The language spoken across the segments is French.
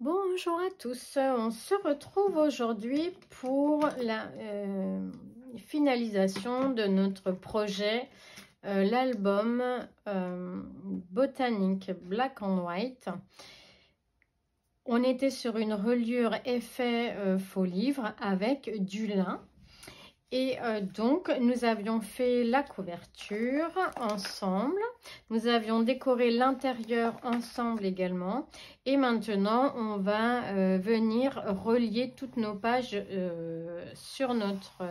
Bonjour à tous, on se retrouve aujourd'hui pour la finalisation de notre projet, l'album Botanique Black and White. On était sur une reliure effet faux livre avec du lin. Et donc, nous avions fait la couverture ensemble. Nous avions décoré l'intérieur ensemble également. Et maintenant, on va venir relier toutes nos pages sur notre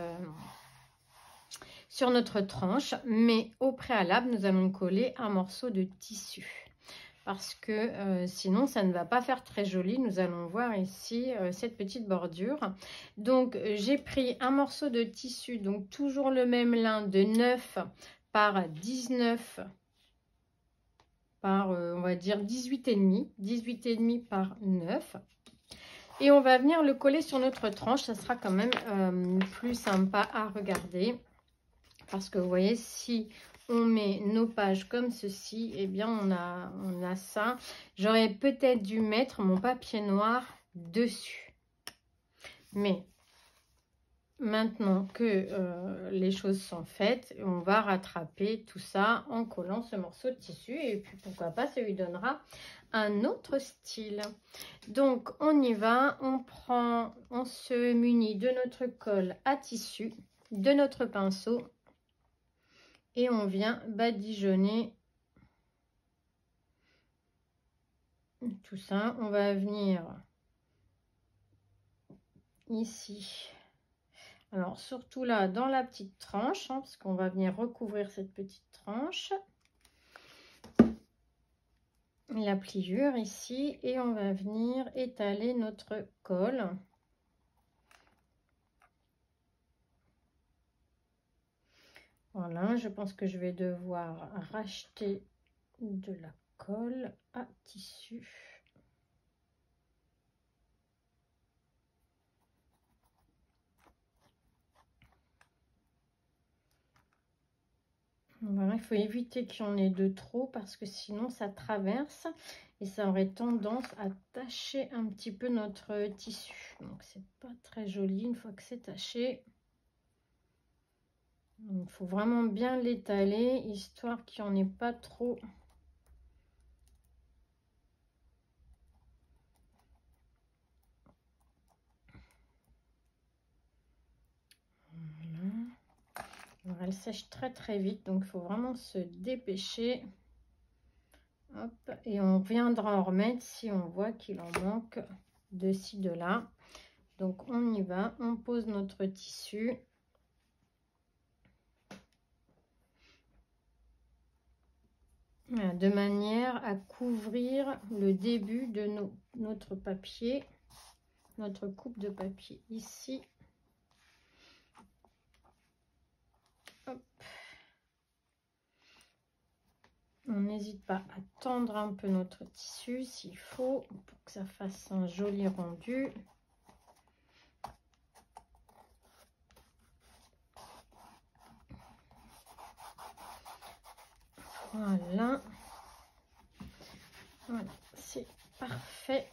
tranche. Mais au préalable, nous allons coller un morceau de tissu. Parce que sinon ça ne va pas faire très joli. Nous allons voir ici cette petite bordure. Donc j'ai pris un morceau de tissu, donc toujours le même lin de 9 par 19 par on va dire 18,5 par 9. Et on va venir le coller sur notre tranche. Ça sera quand même plus sympa à regarder. Parce que vous voyez, si on met nos pages comme ceci, eh bien on a ça. J'aurais peut-être dû mettre mon papier noir dessus. Mais maintenant que les choses sont faites, on va rattraper tout ça en collant ce morceau de tissu. Et puis pourquoi pas, ça lui donnera un autre style. Donc on y va, on se munit de notre colle à tissu, de notre pinceau. Et on vient badigeonner tout ça. On va venir ici. Alors, surtout là, dans la petite tranche, hein, parce qu'on va venir recouvrir cette petite tranche. La pliure ici. Et on va venir étaler notre colle. Voilà, je pense que je vais devoir racheter de la colle à tissu. Voilà, il faut éviter qu'il y en ait de trop parce que sinon ça traverse et ça aurait tendance à tacher un petit peu notre tissu. Donc c'est pas très joli une fois que c'est taché. Il faut vraiment bien l'étaler histoire qu'il n'y en ait pas trop. Voilà. Alors, elle sèche très vite, donc il faut vraiment se dépêcher. Hop, et on viendra en remettre si on voit qu'il en manque de ci, de là. Donc on y va, on pose notre tissu. De manière à couvrir le début de notre papier, notre coupe de papier ici. Hop. On n'hésite pas à tendre un peu notre tissu s'il faut pour que ça fasse un joli rendu. Voilà, voilà, c'est parfait.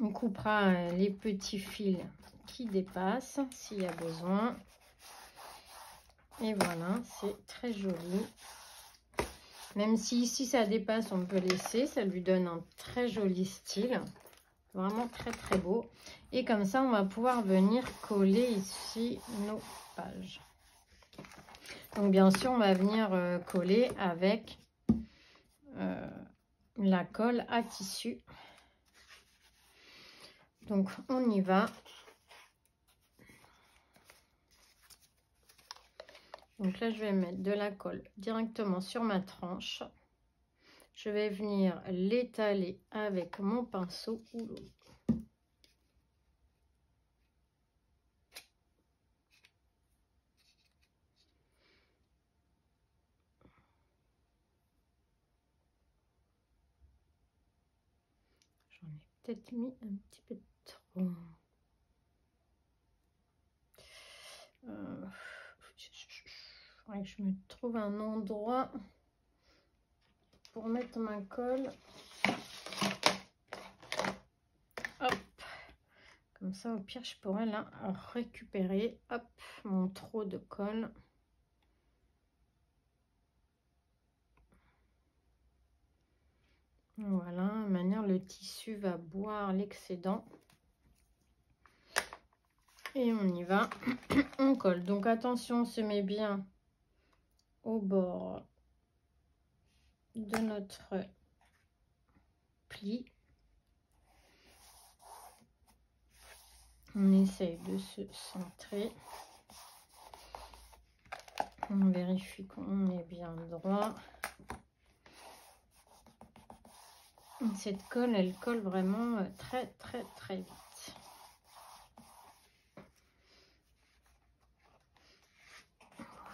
On coupera les petits fils qui dépassent s'il y a besoin. Et voilà, c'est très joli. Même si ici ça dépasse, on peut laisser, ça lui donne un très joli style. Vraiment très beau. Et comme ça, on va pouvoir venir coller ici nos pages. Donc bien sûr, on va venir coller avec la colle à tissu. Donc on y va. Donc là, je vais mettre de la colle directement sur ma tranche. Je vais venir l'étaler avec mon pinceau ou l'eau. J'en ai peut-être mis un petit peu trop. Il faudrait que je me trouve un endroit pour mettre ma colle. Comme ça, au pire, je pourrais là récupérer, hop, mon trop de colle. Voilà, de manière le tissu va boire l'excédent. Et on y va, on colle. Donc attention, on se met bien au bord de notre pli. On essaye de se centrer. On vérifie qu'on est bien droit. Cette colle, elle colle vraiment très vite.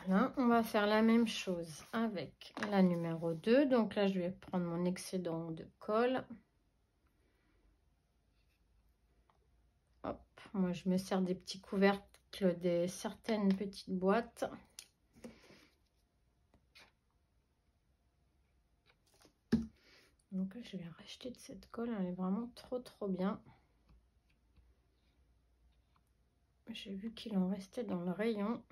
Voilà, on va faire la même chose avec la numéro 2. Donc là, je vais prendre mon excédent de colle. Hop, moi, je me sers des petits couvercles de certaines petites boîtes. Donc là, je vais racheter de cette colle. Elle est vraiment trop bien. J'ai vu qu'il en restait dans le rayon.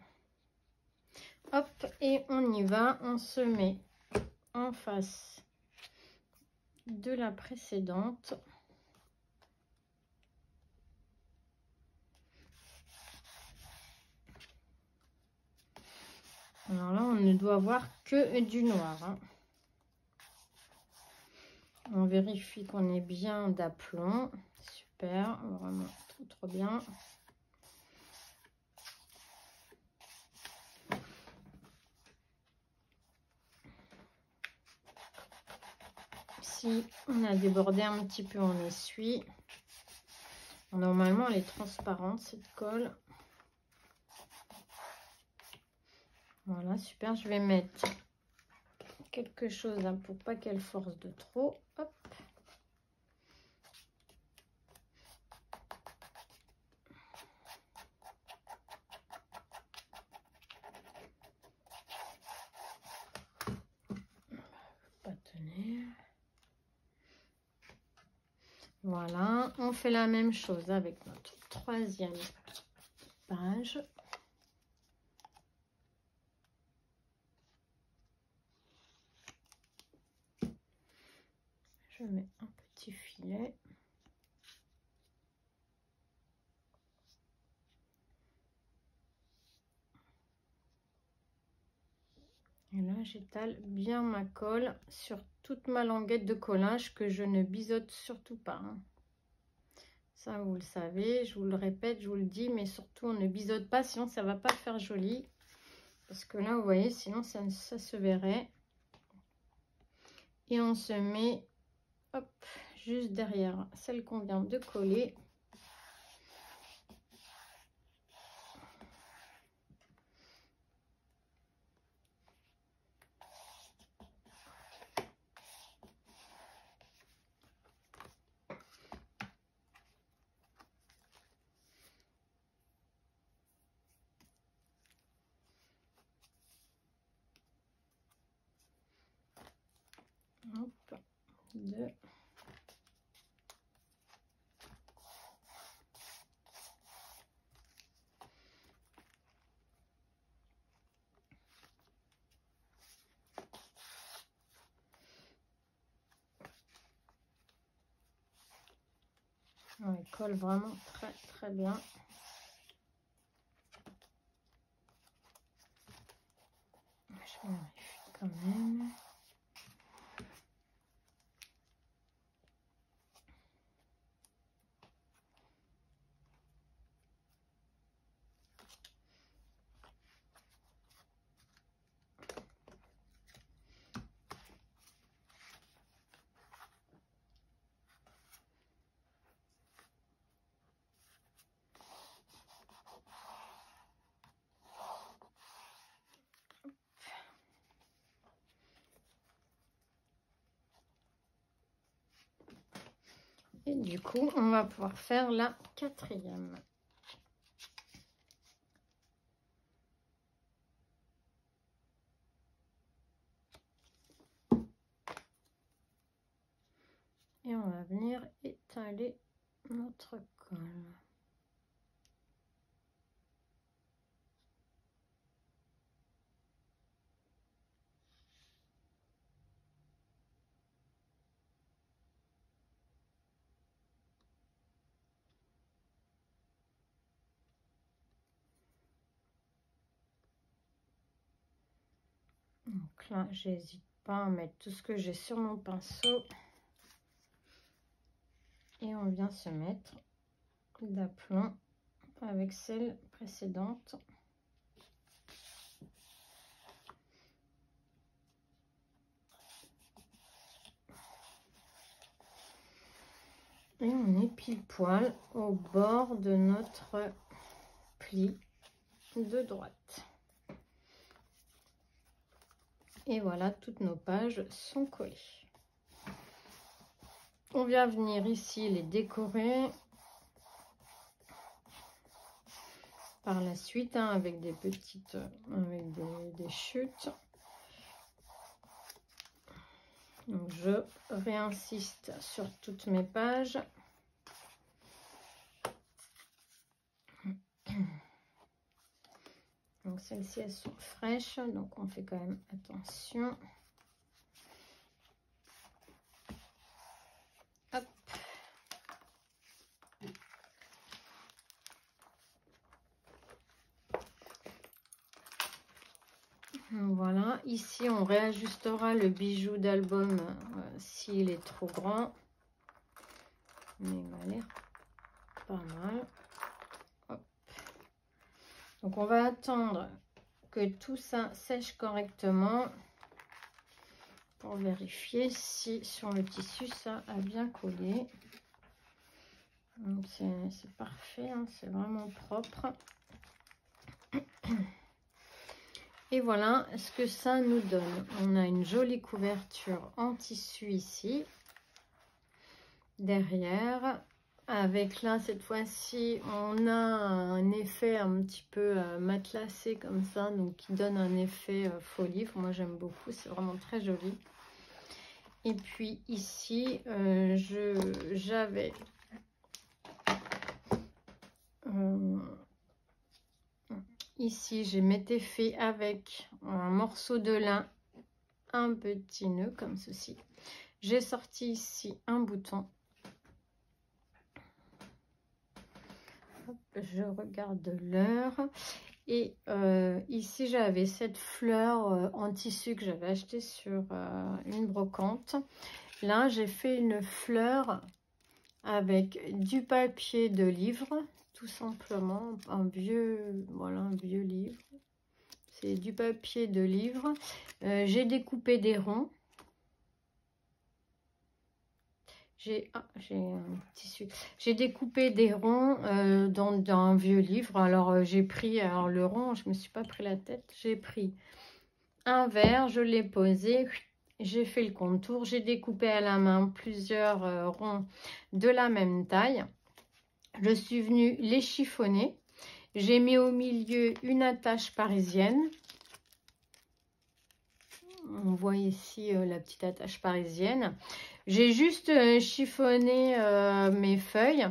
Hop, et on y va. On se met en face de la précédente. Alors là, on ne doit voir que du noir. Hein. On vérifie qu'on est bien d'aplomb. Super, vraiment trop bien. Si on a débordé un petit peu, on essuie. Normalement, elle est transparente, cette colle. Voilà, super. Je vais mettre quelque chose là pour pas qu'elle force de trop. Hop. Pas tenir. Voilà, on fait la même chose avec notre troisième page. Je mets un petit filet. Et là, j'étale bien ma colle sur toute ma languette de collage que je ne biseaute surtout pas. Hein. Ça, vous le savez, je vous le répète, je vous le dis, mais surtout, on ne biseaute pas, sinon ça ne va pas faire joli. Parce que là, vous voyez, sinon ça se verrait. Et on se met, hop, juste derrière celle qu'on vient de coller. Hop, 2. Elle colle vraiment très bien. Je vérifie quand même. Et du coup, on va pouvoir faire la quatrième. Et on va venir étaler notre colle. Donc là, j'hésite pas à mettre tout ce que j'ai sur mon pinceau. Et on vient se mettre d'aplomb avec celle précédente. Et on est pile poil au bord de notre pli de droite. Et voilà, toutes nos pages sont collées. On vient venir ici les décorer par la suite hein, avec des petites, avec des chutes. Donc je réinsiste sur toutes mes pages. Donc celles-ci elles sont fraîches, donc on fait quand même attention. Hop. Voilà, ici on réajustera le bijou d'album s'il est trop grand. Mais il m'a l'air pas mal. Hop. Donc on va attendre que tout ça sèche correctement pour vérifier si sur le tissu ça a bien collé. C'est parfait, hein, c'est vraiment propre. Et voilà ce que ça nous donne. On a une jolie couverture en tissu ici, derrière. Avec là, cette fois-ci, on a un effet un petit peu matelassé comme ça, donc qui donne un effet faux livre. Moi, j'aime beaucoup, c'est vraiment très joli. Et puis ici, j'avais... ici, je m'étais fait avec un morceau de lin, un petit nœud comme ceci. J'ai sorti ici un bouton. Hop, je regarde l'heure. Et ici, j'avais cette fleur en tissu que j'avais acheté sur une brocante. Là, j'ai fait une fleur avec du papier de livre. Tout simplement, un vieux livre. C'est du papier de livre. J'ai découpé des ronds. J'ai un tissu. J'ai découpé des ronds dans un vieux livre. Alors, j'ai pris le rond, je ne me suis pas pris la tête. J'ai pris un verre, je l'ai posé. J'ai fait le contour. J'ai découpé à la main plusieurs ronds de la même taille. Je suis venue les chiffonner. J'ai mis au milieu une attache parisienne. On voit ici la petite attache parisienne. J'ai juste chiffonné mes feuilles.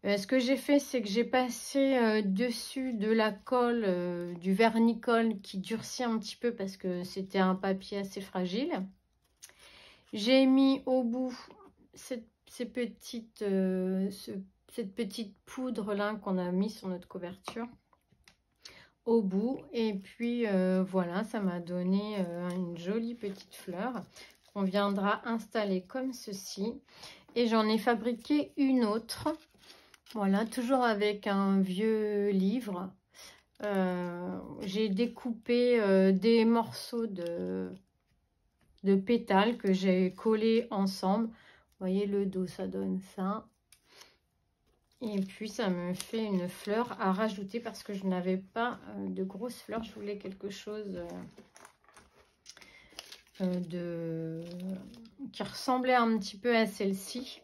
Ce que j'ai fait, c'est que j'ai passé dessus de la colle, du vernis-colle qui durcit un petit peu parce que c'était un papier assez fragile. J'ai mis au bout cette petite poudre là qu'on a mis sur notre couverture au bout. Et puis voilà, ça m'a donné une jolie petite fleur qu'on viendra installer comme ceci. Et j'en ai fabriqué une autre. Voilà, toujours avec un vieux livre. J'ai découpé des morceaux de pétales que j'ai collés ensemble. Vous voyez le dos, ça donne ça. Et puis ça me fait une fleur à rajouter parce que je n'avais pas de grosses fleurs. Je voulais quelque chose qui ressemblait un petit peu à celle-ci.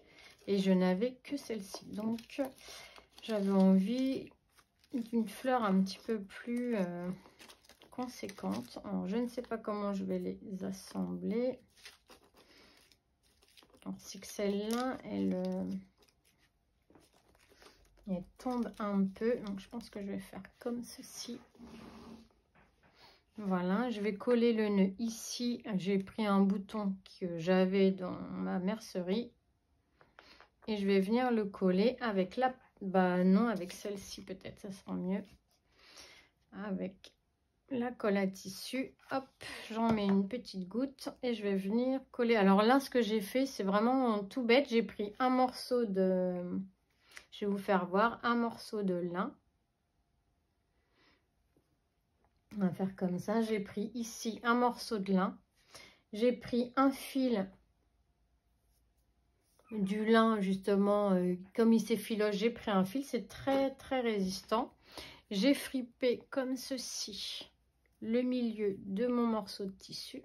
Et je n'avais que celle-ci. Donc j'avais envie d'une fleur un petit peu plus conséquente. Alors je ne sais pas comment je vais les assembler. Ainsi que celle-là, elle tombe un peu, donc je pense que je vais faire comme ceci. Voilà, je vais coller le nœud ici. J'ai pris un bouton que j'avais dans ma mercerie et je vais venir le coller avec la, avec celle-ci peut-être, ça sera mieux, avec la colle à tissu. Hop, j'en mets une petite goutte et je vais venir coller. Alors là, ce que j'ai fait, c'est vraiment tout bête. J'ai pris un morceau de... Je vais vous faire voir un morceau de lin. On va faire comme ça. J'ai pris ici un morceau de lin. J'ai pris un fil du lin, justement, comme il s'effiloche, j'ai pris un fil. C'est très, très résistant. J'ai fripé comme ceci le milieu de mon morceau de tissu.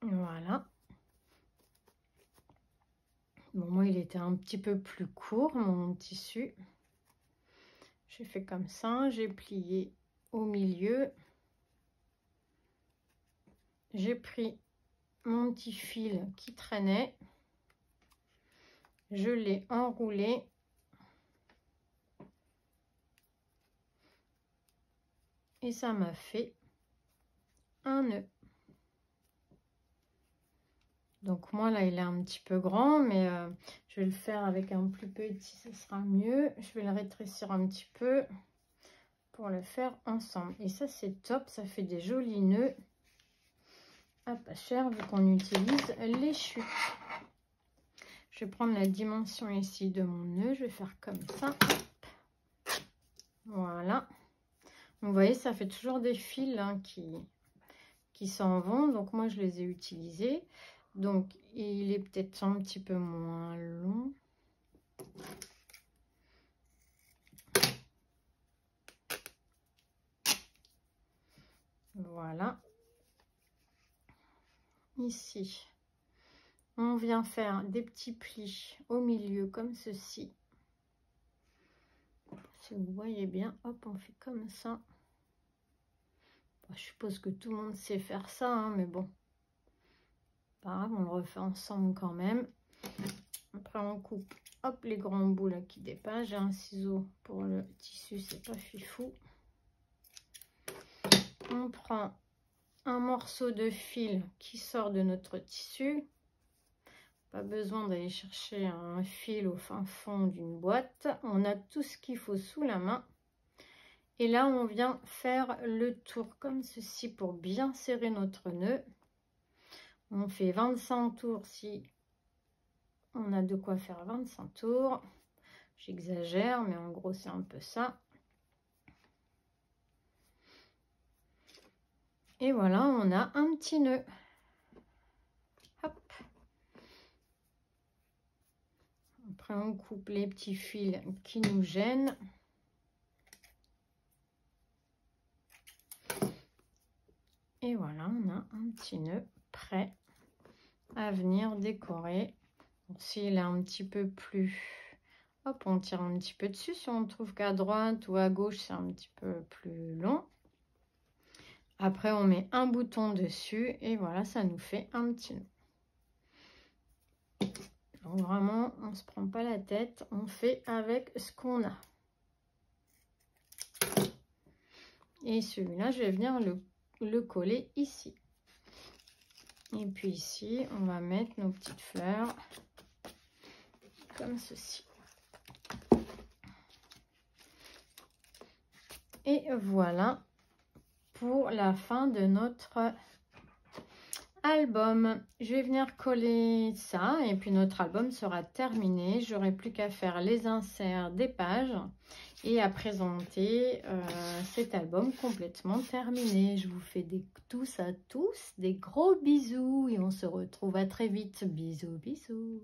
Voilà. Bon, moi, il était un petit peu plus court, mon tissu. J'ai fait comme ça, j'ai plié au milieu. J'ai pris mon petit fil qui traînait. Je l'ai enroulé. Et ça m'a fait un nœud. Donc moi là il est un petit peu grand, mais je vais le faire avec un plus petit, ce sera mieux. Je vais le rétrécir un petit peu pour le faire ensemble. Et ça c'est top, ça fait des jolis nœuds à pas cher vu qu'on utilise les chutes. Je vais prendre la dimension ici de mon nœud, je vais faire comme ça. Voilà. Vous voyez, ça fait toujours des fils hein, qui s'en vont. Donc moi je les ai utilisés. Donc il est peut-être un petit peu moins long. Voilà. Ici, on vient faire des petits plis au milieu comme ceci. Si vous voyez bien, hop, on fait comme ça. Bon, je suppose que tout le monde sait faire ça, hein, mais bon. Pas grave, on le refait ensemble quand même. Après, on coupe, hop, les grands bouts là qui dépassent. J'ai un ciseau pour le tissu, c'est pas fifou. On prend un morceau de fil qui sort de notre tissu. Pas besoin d'aller chercher un fil au fin fond d'une boîte. On a tout ce qu'il faut sous la main. Et là, on vient faire le tour comme ceci pour bien serrer notre nœud. On fait 25 tours si on a de quoi faire 25 tours. J'exagère, mais en gros, c'est un peu ça. Et voilà, on a un petit nœud. Hop. Après, on coupe les petits fils qui nous gênent. Et voilà, on a un petit nœud prêt à venir décorer. S'il est un petit peu plus... Hop, on tire un petit peu dessus. Si on trouve qu'à droite ou à gauche, c'est un petit peu plus long. Après, on met un bouton dessus et voilà, ça nous fait un petit nœud. Donc vraiment, on ne se prend pas la tête, on fait avec ce qu'on a. Et celui-là, je vais venir le coller ici. Et puis ici, on va mettre nos petites fleurs comme ceci. Et voilà pour la fin de notre album. Je vais venir coller ça et puis notre album sera terminé. J'aurai plus qu'à faire les inserts des pages et à présenter cet album complètement terminé. Je vous fais tous à tous des gros bisous et on se retrouve à très vite. Bisous, bisous.